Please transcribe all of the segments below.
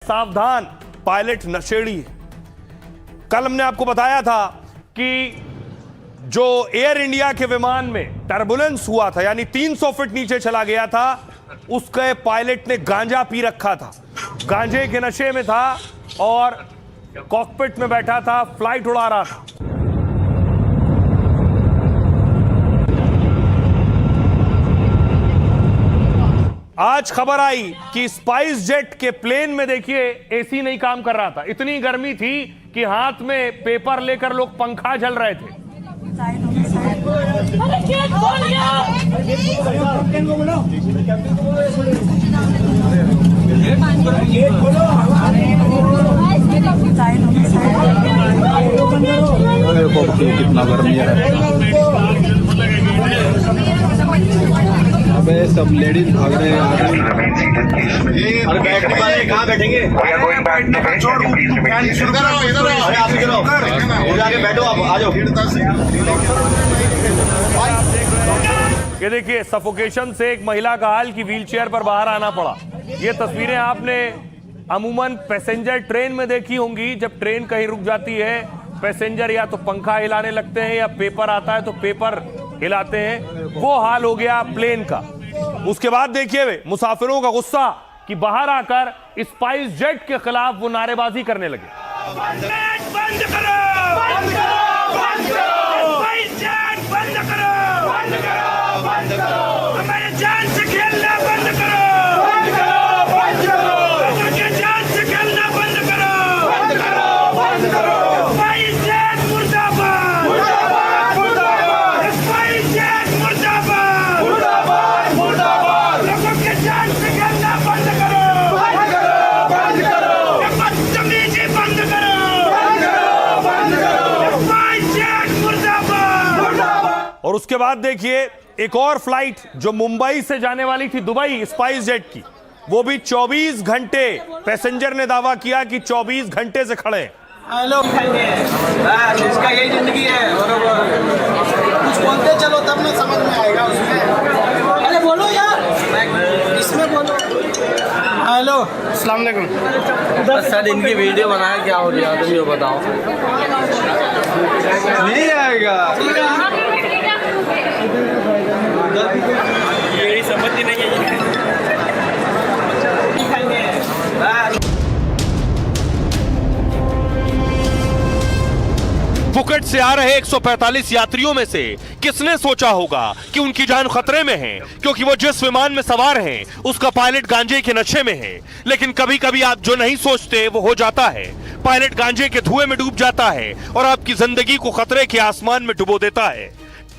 सावधान, पायलट नशेड़ी है। कल हमने आपको बताया था कि जो एयर इंडिया के विमान में टर्बुलेंस हुआ था, यानी 300 फीट नीचे चला गया था, उसके पायलट ने गांजा पी रखा था, गांजे के नशे में था और कॉकपिट में बैठा था, फ्लाइट उड़ा रहा था। आज खबर आई कि स्पाइस जेट के प्लेन में देखिए एसी नहीं काम कर रहा था, इतनी गर्मी थी कि हाथ में पेपर लेकर लोग पंखा झल रहे थे। कितना गर्मी है, अबे सब लेडीज भाग रहे हैं। अरे बैठने वाले कहाँ बैठेंगे? बैठो आप, आ जाओ। ये देखिए सफोकेशन से एक महिला का हाल की व्हीलचेयर पर बाहर आना पड़ा। ये तस्वीरें आपने अमूमन पैसेंजर ट्रेन में देखी होंगी। जब ट्रेन कहीं रुक जाती है, पैसेंजर या तो पंखा हिलाने लगते हैं या पेपर आता है तो पेपर हिलाते हैं। वो हाल हो गया प्लेन का। उसके बाद देखिए वे मुसाफिरों का गुस्सा कि बाहर आकर स्पाइस जेट के खिलाफ वो नारेबाजी करने लगे। बंद करो, बंद करो, बंद करो, स्पाइस जेट बंद करो, बंद करो, बंद करो, हमारे जान से खेलना बंद करो, बंद करो, बंद करो, हमारे जान से खेलना बंद करो, बंद करो, बंद करो, स्पाइस जेट मुर्दाबाद, मुर्दाबाद, मुर्दाबाद, स्पाइस जेट मुर्दाबाद, मुर्दाबाद, मुर्दाबाद, लोगों के जान से खेलना बंद करो, बंद करो, बंद करो, ये बदतमीजी बंद करो, बंद करो, बंद करो, स्पाइस जेट मुर्दाबाद, मुर्दाबाद। और उसके बाद देखिए एक और फ्लाइट जो मुंबई से जाने वाली थी दुबई, स्पाइस जेट की, वो भी 24 घंटे, पैसेंजर ने दावा किया कि 24 घंटे से खड़े हैं। हेलो, इसका यही जिंदगी है। और कुछ बोलते चलो तब ना समझ में आएगा उसमें। अरे बोलो यार, इसमें बोलो। हेलो, अस्सलाम वालेकुम। सर इनकी वीडियो बनाया, क्या हो रहा है तुम ये बताओ। नहीं आएगा, मेरी समझ ही नहीं है। फुकट से आ रहे 145 यात्रियों में से किसने सोचा होगा कि उनकी जान खतरे में है, क्योंकि वो जिस विमान में सवार हैं उसका पायलट गांजे के नशे में है। लेकिन कभी कभी आप जो नहीं सोचते वो हो जाता है। पायलट गांजे के धुएं में डूब जाता है और आपकी जिंदगी को खतरे के आसमान में डुबो देता है।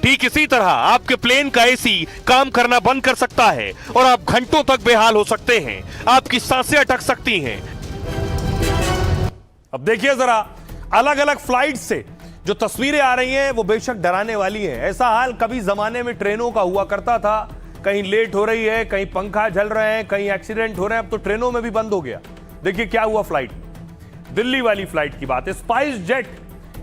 ठीक इसी तरह आपके प्लेन का एसी काम करना बंद कर सकता है और आप घंटों तक बेहाल हो सकते हैं, आपकी सांसें अटक सकती हैं। अब देखिए जरा अलग अलग फ्लाइट से जो तस्वीरें आ रही हैं वो बेशक डराने वाली हैं। ऐसा हाल कभी जमाने में ट्रेनों का हुआ करता था, कहीं लेट हो रही है, कहीं पंखा जल रहे हैं, कहीं एक्सीडेंट हो रहे हैं। अब तो ट्रेनों में भी बंद हो गया। देखिए क्या हुआ फ्लाइट, दिल्ली वाली फ्लाइट की बात है। स्पाइस जेट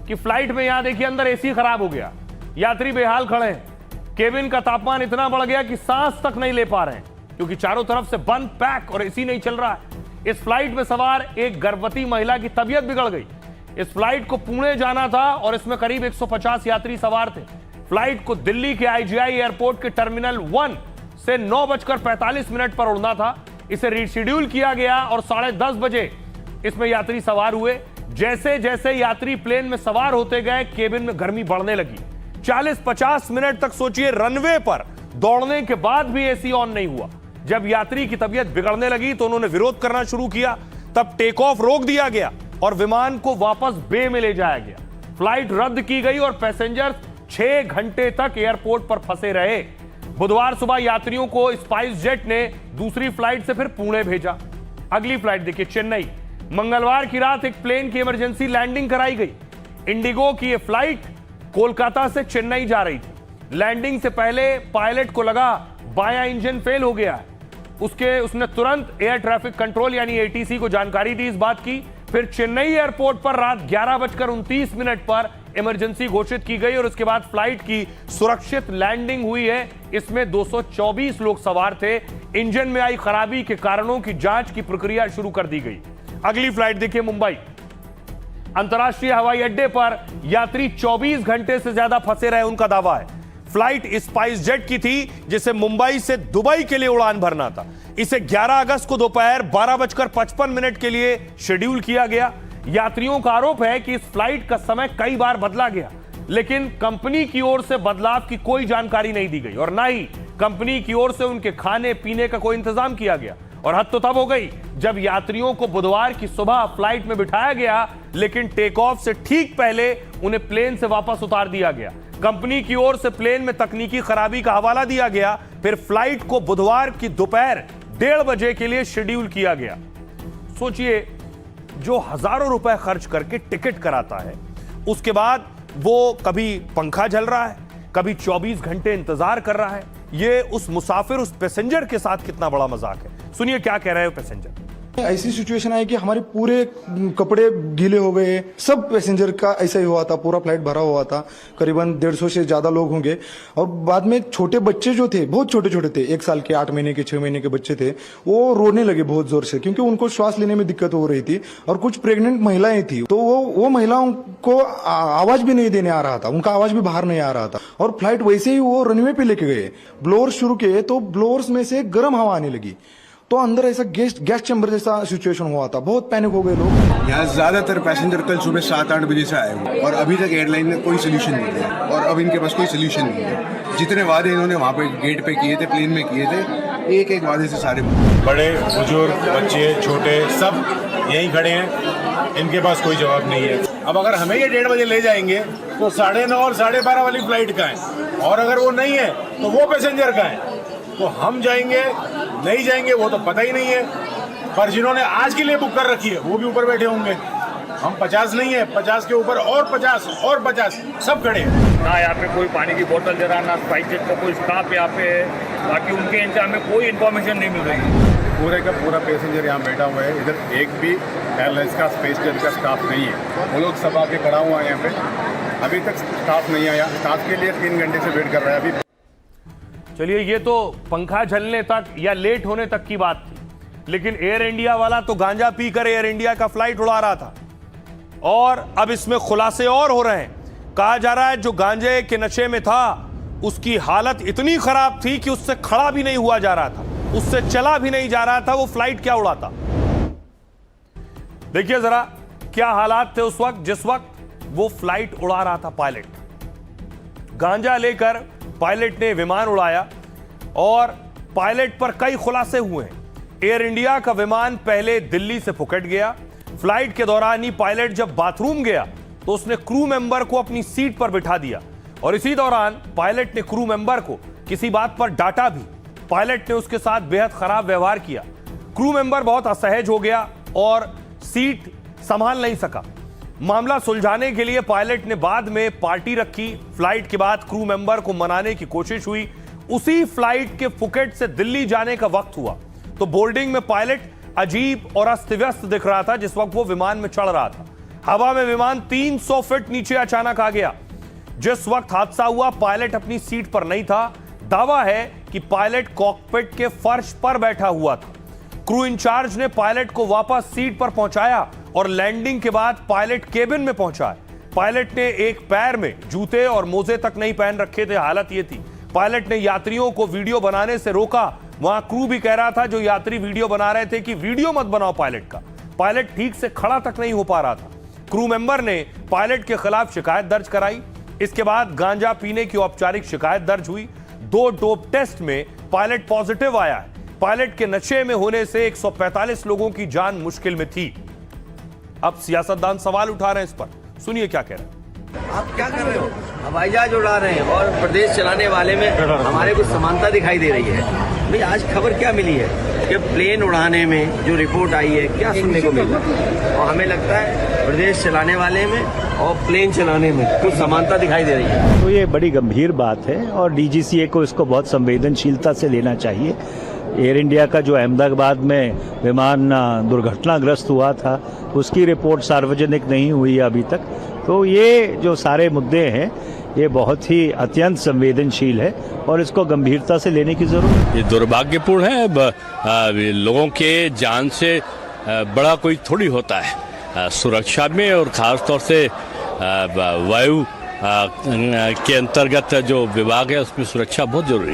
की फ्लाइट में यहां देखिए अंदर एसी खराब हो गया, यात्री बेहाल खड़े हैं। केबिन का तापमान इतना बढ़ गया कि सांस तक नहीं ले पा रहे हैं, क्योंकि चारों तरफ से बंद, पैक और एसी नहीं चल रहा है। इस फ्लाइट में सवार एक गर्भवती महिला की तबीयत बिगड़ गई। इस फ्लाइट को पुणे जाना था और इसमें करीब 150 यात्री सवार थे। फ्लाइट को दिल्ली के IGI एयरपोर्ट के टर्मिनल 1 से 9:45 पर उड़ना था। इसे रीशेड्यूल किया गया और 10:30 बजे इसमें यात्री सवार हुए। जैसे जैसे यात्री प्लेन में सवार होते गए, केबिन में गर्मी बढ़ने लगी। 40-50 मिनट तक सोचिए रनवे पर दौड़ने के बाद भी एसी ऑन नहीं हुआ। जब यात्री की तबीयत बिगड़ने लगी तो उन्होंने विरोध करना शुरू किया। तब टेक ऑफ रोक दिया गया और विमान को वापस बे में ले जाया गया। फ्लाइट रद्द की गई और पैसेंजर 6 घंटे तक एयरपोर्ट पर फंसे रहे। बुधवार सुबह यात्रियों को स्पाइस जेट ने दूसरी फ्लाइट से फिर पुणे भेजा। अगली फ्लाइट देखिए चेन्नई। मंगलवार की रात एक प्लेन की इमरजेंसी लैंडिंग कराई गई। इंडिगो की यह फ्लाइट कोलकाता से चेन्नई जा रही थी। लैंडिंग से पहले पायलट को लगा बायां इंजन फेल हो गया है। उसने तुरंत एयर ट्रैफिक कंट्रोल यानी ATC को जानकारी दी इस बात की। फिर चेन्नई एयरपोर्ट पर रात 11:29 पर इमरजेंसी घोषित की गई और उसके बाद फ्लाइट की सुरक्षित लैंडिंग हुई है। इसमें 224 लोग सवार थे। इंजन में आई खराबी के कारणों की जांच की प्रक्रिया शुरू कर दी गई। अगली फ्लाइट देखिए मुंबई अंतर्राष्ट्रीय हवाई अड्डे पर यात्री 24 घंटे से ज्यादा फंसे रहे, उनका दावा है। फ्लाइट स्पाइस जेट की थी जिसे मुंबई से दुबई के लिए उड़ान भरना था। इसे 11 अगस्त को दोपहर 12:55 के लिए शेड्यूल किया गया। यात्रियों का आरोप है कि इस फ्लाइट का समय कई बार बदला गया, लेकिन कंपनी की ओर से बदलाव की कोई जानकारी नहीं दी गई और ना ही कंपनी की ओर से उनके खाने पीने का कोई इंतजाम किया गया। और हद तो तब हो गई जब यात्रियों को बुधवार की सुबह फ्लाइट में बिठाया गया, लेकिन टेक ऑफ से ठीक पहले उन्हें प्लेन से वापस उतार दिया गया। कंपनी की ओर से प्लेन में तकनीकी खराबी का हवाला दिया गया। फिर फ्लाइट को बुधवार की दोपहर 1:30 बजे के लिए शेड्यूल किया गया। सोचिए, जो हजारों रुपए खर्च करके टिकट कराता है, उसके बाद वो कभी पंखा झल रहा है, कभी 24 घंटे इंतजार कर रहा है। ये उस मुसाफिर, उस पैसेंजर के साथ कितना बड़ा मजाक है। सुनिए क्या कह रहे हैं पैसेंजर। ऐसी सिचुएशन आई कि हमारे पूरे कपड़े गीले हो गए। सब पैसेंजर का ऐसा ही हुआ था, पूरा फ्लाइट भरा हुआ था, करीबन 150 से ज्यादा लोग होंगे। और बाद में छोटे बच्चे जो थे, बहुत छोटे छोटे थे, 1 साल के, 8 महीने के, 6 महीने के बच्चे थे, वो रोने लगे बहुत जोर से, क्योंकि उनको श्वास लेने में दिक्कत हो रही थी। और कुछ प्रेग्नेंट महिलाएं थी, तो वो महिलाओं को आवाज भी नहीं देने आ रहा था, उनका आवाज भी बाहर नहीं आ रहा था। और फ्लाइट वैसे ही वो रनवे पे लेके गए, ब्लोअर शुरू किए, तो ब्लोअर्स में से गर्म हवा आने लगी, तो अंदर ऐसा गैस चैम्बर जैसा सिचुएशन हुआ था। बहुत पैनिक हो गए लोग। यहाँ ज्यादातर पैसेंजर कल सुबह 7-8 बजे से आए हुए और अभी तक एयरलाइन ने कोई सोल्यूशन नहीं दिया और अब इनके पास कोई सोल्यूशन नहीं है। जितने वादे इन्होंने वहाँ पे गेट पे किए थे, प्लेन में किए थे, एक एक वादे से सारे बड़े बुजुर्ग, बच्चे, छोटे, सब यहीं खड़े हैं, इनके पास कोई जवाब नहीं है। अब अगर हमें ये 1:30 बजे ले जाएंगे तो 9:30 और 12:30 वाली फ्लाइट का है, और अगर वो नहीं है तो वो पैसेंजर का है। तो हम जाएंगे नहीं जाएंगे वो तो पता ही नहीं है, पर जिन्होंने आज के लिए बुक कर रखी है वो भी ऊपर बैठे होंगे। हम 50 नहीं है, 50 के ऊपर और 50 और 50 सब खड़े हैं। ना यहाँ पे कोई पानी की बोतल जरा, ना स्पाइस जेट का कोई स्टाफ यहाँ पे है, बाकी उनके इनसे हमें कोई इन्फॉर्मेशन नहीं मिल रही। पूरे का पूरा पैसेंजर यहाँ बैठा हुआ है, इधर एक भी एयरलाइंस का, स्पेस जेट का स्टाफ नहीं है। वो लोग सब आके खड़ा हुआ है यहाँ पे, अभी तक स्टाफ नहीं आया। स्टाफ के लिए 3 घंटे से वेट कर रहा है अभी। चलिए, ये तो पंखा झलने तक या लेट होने तक की बात थी, लेकिन एयर इंडिया वाला तो गांजा पीकर एयर इंडिया का फ्लाइट उड़ा रहा था। और अब इसमें खुलासे और हो रहे हैं। कहा जा रहा है जो गांजे के नशे में था उसकी हालत इतनी खराब थी कि उससे खड़ा भी नहीं हुआ जा रहा था, उससे चला भी नहीं जा रहा था। वो फ्लाइट क्या उड़ाता। देखिए जरा क्या हालात थे उस वक्त जिस वक्त वो फ्लाइट उड़ा रहा था पायलट। गांजा लेकर पायलट ने विमान उड़ाया और पायलट पर कई खुलासे हुए हैं। एयर इंडिया का विमान पहले दिल्ली से फुकट गया। फ्लाइट के दौरान ही पायलट जब बाथरूम गया तो उसने क्रू मेंबर को अपनी सीट पर बिठा दिया और इसी दौरान पायलट ने क्रू मेंबर को किसी बात पर डांटा भी। पायलट ने उसके साथ बेहद खराब व्यवहार किया। क्रू मेंबर बहुत असहज हो गया और सीट संभाल नहीं सका। मामला सुलझाने के लिए पायलट ने बाद में पार्टी रखी। फ्लाइट के बाद क्रू मेंबर को मनाने की कोशिश हुई। उसी फ्लाइट के फुकेट से दिल्ली जाने का वक्त हुआ तो बोर्डिंग में पायलट अजीब और अस्त व्यस्त दिख रहा था जिस वक्त वो विमान में चढ़ रहा था। हवा में विमान 300 फीट नीचे अचानक आ गया। जिस वक्त हादसा हुआ पायलट अपनी सीट पर नहीं था। दावा है कि पायलट कॉकपिट के फर्श पर बैठा हुआ था। क्रू इंचार्ज ने पायलट को वापस सीट पर पहुंचाया और लैंडिंग के बाद पायलट केबिन में पहुंचा। पायलट ने एक पैर में जूते और मोजे तक नहीं पहन रखे थे। हालत यह थी। पायलट ने यात्रियों को वीडियो बनाने से रोका। वहां क्रू भी कह रहा था, जो यात्री वीडियो बना रहे थे, कि वीडियो मत बनाओ पायलट का। पायलट ठीक से खड़ा तक नहीं हो पा रहा था। क्रू मेंबर ने पायलट के खिलाफ शिकायत दर्ज कराई। इसके बाद गांजा पीने की औपचारिक शिकायत दर्ज हुई। 2 डोप टेस्ट में पायलट पॉजिटिव आया है। पायलट के नशे में होने से 145 लोगों की जान मुश्किल में थी। अब सियासतदान सवाल उठा रहे हैं इस पर। सुनिए क्या कह रहे हैं। आप क्या कर रहे हो? हवाई जहाज उड़ा रहे हैं और प्रदेश चलाने वाले में हमारे कुछ समानता दिखाई दे रही है। भाई आज खबर क्या मिली है कि प्लेन उड़ाने में जो रिपोर्ट आई है क्या सुनने को मिला, और हमें लगता है प्रदेश चलाने वाले में और प्लेन चलाने में कुछ समानता दिखाई दे रही है। तो ये बड़ी गंभीर बात है और डीजीसीए को इसको बहुत संवेदनशीलता से लेना चाहिए। एयर इंडिया का जो अहमदाबाद में विमान दुर्घटनाग्रस्त हुआ था उसकी रिपोर्ट सार्वजनिक नहीं हुई है अभी तक। तो ये जो सारे मुद्दे हैं ये बहुत ही अत्यंत संवेदनशील है और इसको गंभीरता से लेने की जरूरत है। ये दुर्भाग्यपूर्ण है। लोगों के जान से बड़ा कोई थोड़ी होता है सुरक्षा में, और ख़ास तौर से वायु के अंतर्गत जो विभाग है उसमें सुरक्षा बहुत जरूरी है।